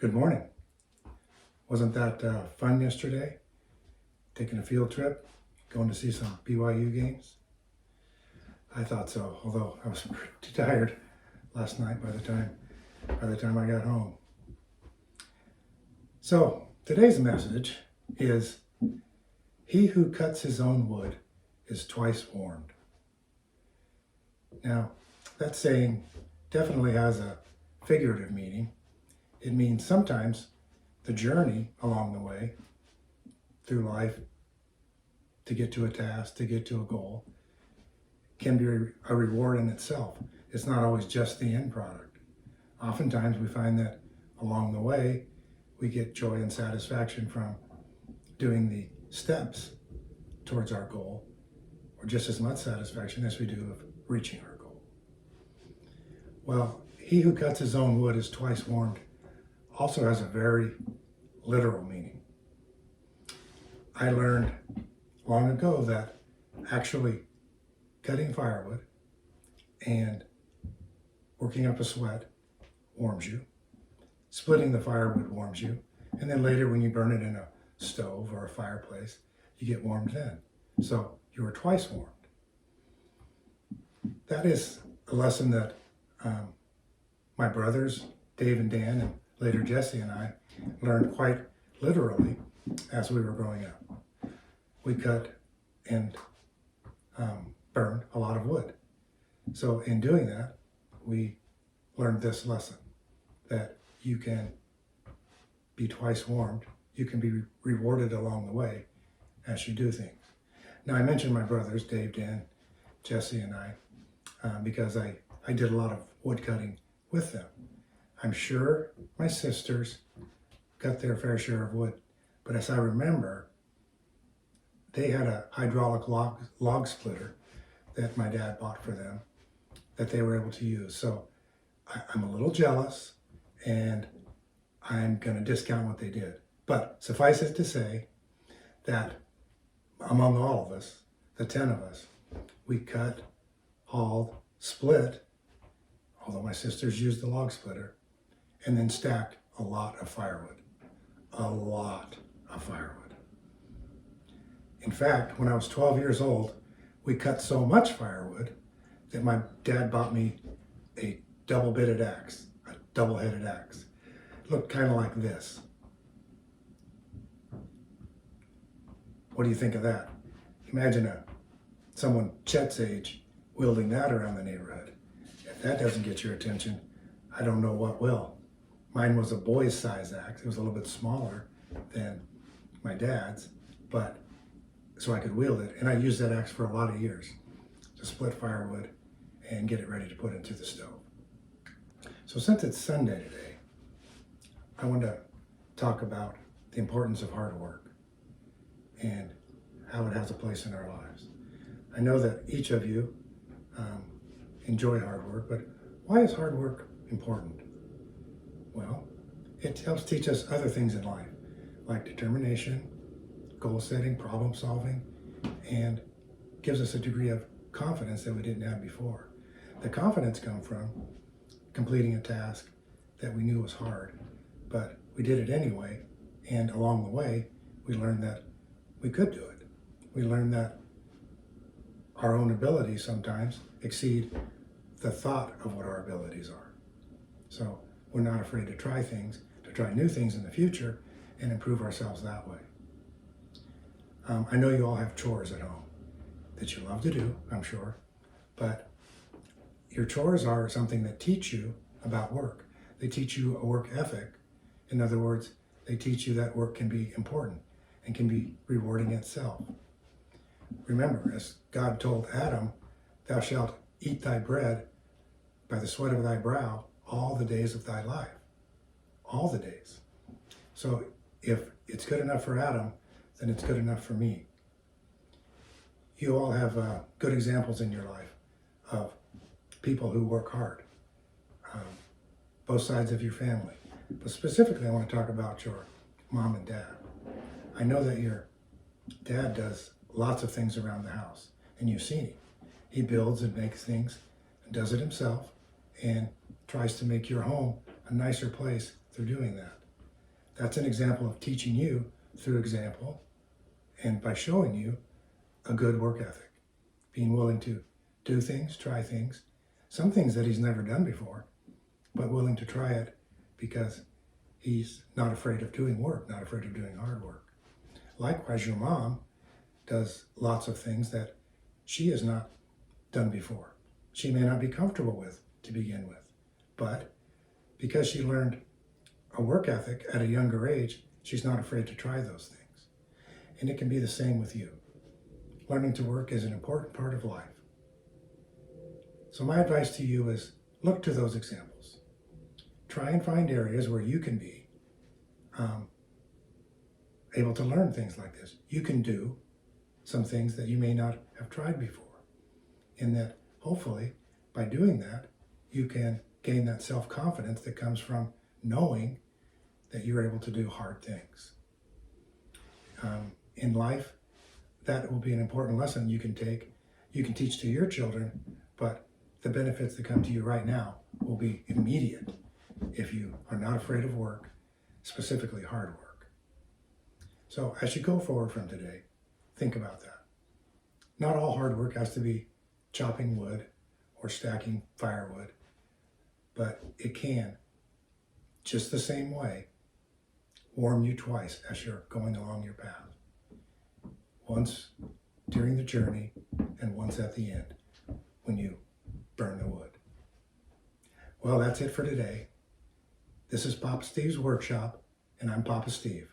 Good morning. Wasn't that fun yesterday? Taking a field trip, going to see some BYU games? I thought so, although I was pretty tired last night by the time I got home. So today's message is, he who cuts his own wood is twice warned. Now, that saying definitely has a figurative meaning. It means sometimes the journey along the way through life to get to a task, to get to a goal, can be a reward in itself. It's not always just the end product. Oftentimes we find that along the way, we get joy and satisfaction from doing the steps towards our goal, or just as much satisfaction as we do of reaching our goal. Well, he who cuts his own wood is twice warned also has a very literal meaning. I learned long ago that actually cutting firewood and working up a sweat warms you. Splitting the firewood warms you. And then later when you burn it in a stove or a fireplace, you get warmed then. So you are twice warmed. That is a lesson that my brothers, Dave and Dan, and later Jesse and I learned quite literally as we were growing up. We cut and burned a lot of wood. So in doing that, we learned this lesson, that you can be twice warmed. You can be rewarded along the way as you do things. Now, I mentioned my brothers, Dave, Dan, Jesse, and I, because I did a lot of wood cutting with them. I'm sure my sisters cut their fair share of wood, but as I remember, they had a hydraulic log splitter that my dad bought for them that they were able to use. So I'm a little jealous, and I'm going to discount what they did. But suffice it to say that among all of us, the 10 of us, we cut, hauled, split, although my sisters used the log splitter, and then stacked a lot of firewood. A lot of firewood. In fact, when I was 12 years old, we cut so much firewood that my dad bought me a double-bitted axe, a double-headed axe. It looked kind of like this. What do you think of that? Imagine someone Chet's age wielding that around the neighborhood. If that doesn't get your attention, I don't know what will. Mine was a boy's size axe. It was a little bit smaller than my dad's, but so I could wield it. And I used that axe for a lot of years to split firewood and get it ready to put into the stove. So since it's Sunday today, I want to talk about the importance of hard work and how it has a place in our lives. I know that each of you enjoy hard work, but why is hard work important? Well, it helps teach us other things in life, like determination, goal setting, problem solving, and gives us a degree of confidence that we didn't have before. The confidence comes from completing a task that we knew was hard, but we did it anyway, and along the way, we learned that we could do it. We learned that our own abilities sometimes exceed the thought of what our abilities are. So we're not afraid to try things, to try new things in the future and improve ourselves that way. I know you all have chores at home that you love to do, I'm sure, but your chores are something that teach you about work. They teach you a work ethic. In other words, they teach you that work can be important and can be rewarding itself. Remember, as God told Adam, thou shalt eat thy bread by the sweat of thy brow all the days of thy life. All the days. So if it's good enough for Adam, then it's good enough for me. You all have good examples in your life of people who work hard, both sides of your family. But specifically, I want to talk about your mom and dad. I know that your dad does lots of things around the house, and you've seen him. He builds and makes things, and does it himself, and tries to make your home a nicer place through doing that. That's an example of teaching you through example and by showing you a good work ethic, being willing to do things, try things, some things that he's never done before, but willing to try it because he's not afraid of doing work, not afraid of doing hard work. Likewise, your mom does lots of things that she has not done before. She may not be comfortable with to begin with, but because she learned a work ethic at a younger age, she's not afraid to try those things. And it can be the same with you. Learning to work is an important part of life. So my advice to you is look to those examples. Try and find areas where you can be able to learn things like this. You can do some things that you may not have tried before. And that hopefully by doing that, you can gain that self-confidence that comes from knowing that you're able to do hard things. In life, that will be an important lesson you can take, you can teach to your children, but the benefits that come to you right now will be immediate if you are not afraid of work, specifically hard work. So as you go forward from today, think about that. Not all hard work has to be chopping wood or stacking firewood, but it can, just the same way, warm you twice as you're going along your path. Once during the journey and once at the end when you burn the wood. Well, that's it for today. This is Papa Steve's Workshop, and I'm Papa Steve.